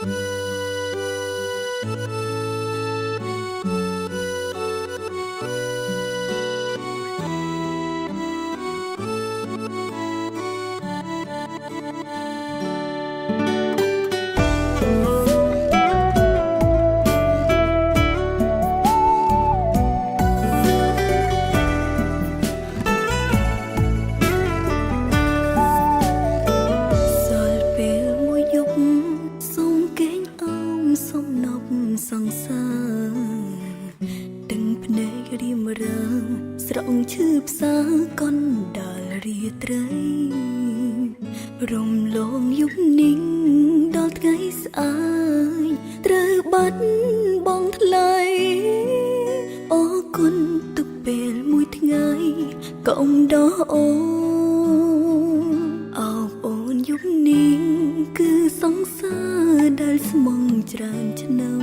សង្សារដឹងភ្នែករៀមរើស្រងឈឺផ្សាកណ្ដាលរាត្រីរំលងយប់นิ่งដល់ថ្ងៃស្អាយត្រូវបាត់បង់ថ្លៃអរគុណទុកពេលមួយថ្ងៃកុំដោះអូនអោបអូនយប់นิ่งគឺសង្សារដែលស្មងច្រើនឆ្នាំ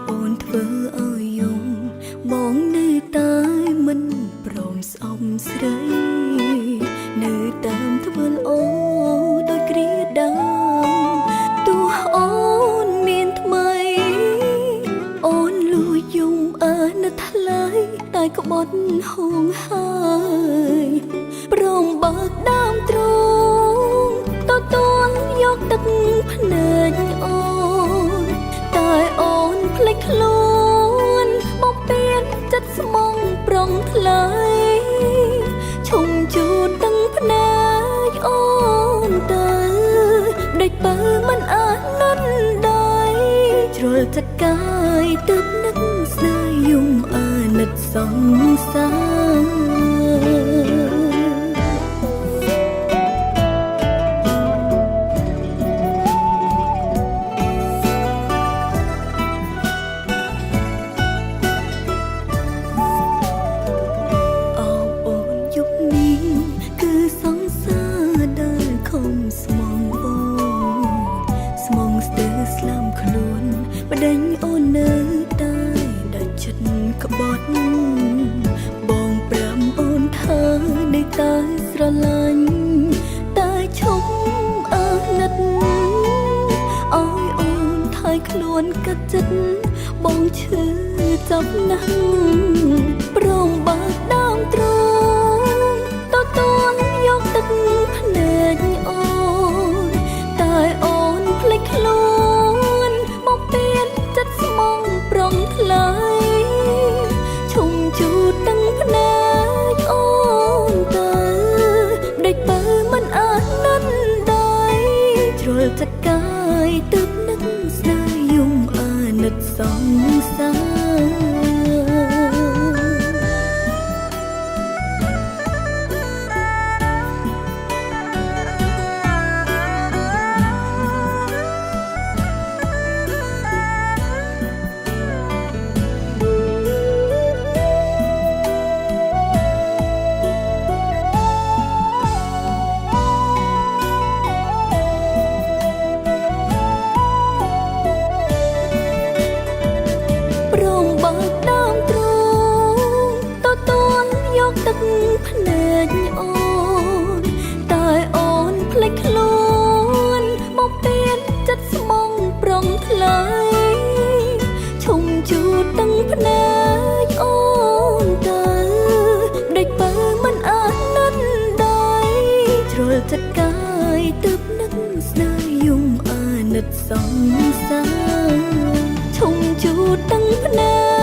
អូនធ្វើឲ្យយំបងនៅតែមិនព្រមស្អប់ស្រីនៅតាមធ្វើអូដោយគ្រាដើមទោះអូនមានថ្មីអូនលួចយំអើនៅថ្លៃតែក្បត់ហួងហើយព្រមបើកដើមទ្រូងទទួលយកទឹកភ្នែកអូនតែអូនភ្លេចខ្លួនបំពេញចិត្តស្មងប្រងថ្លៃឈុំជូតទាំងភ្នែកអូនទៅដេកបើមិនអាចនិនដៃជ្រុលចិត្តកាយទើបនឹកស្នេហ៍យំអាណិតសង្សារស្លាមខ្លួនបដិញអូននៅតែដាច់ចិត្តក្បត់បងប្រាំអូនថានៅតែស្រឡាញ់តែឈប់អើណិតឲ្យអូនថយខ្លួនកាត់ចិត្តបងឈឺចាប់ណាស់ព្រមបើកដើមទ្រូងទទួលយកទឹកភ្នែកអូនតែអូនភ្លេចខ្លួនចិត្តស្មងប្រងថ្លៃឈុំជូតទាំងភ្នែកអូនទៅដេកបើមិនអាចនិនដៃជ្រុលចិត្តកាយទើបនឹកស្នេហ៍យំអាណិតសង្សារទឹកភ្នែកអូនតែអូនភ្លេចខ្លួនបំពេញចិត្តស្មងប្រងថ្លៃឈុំជូតទាំងភ្នែកអូនទៅដេកបើមិនអាចនិនដៃជ្រុលចិត្តកាយទើបនឹកស្នេហ៍យំអាណិតសង្សារឈុំជូតទាំងភ្នែក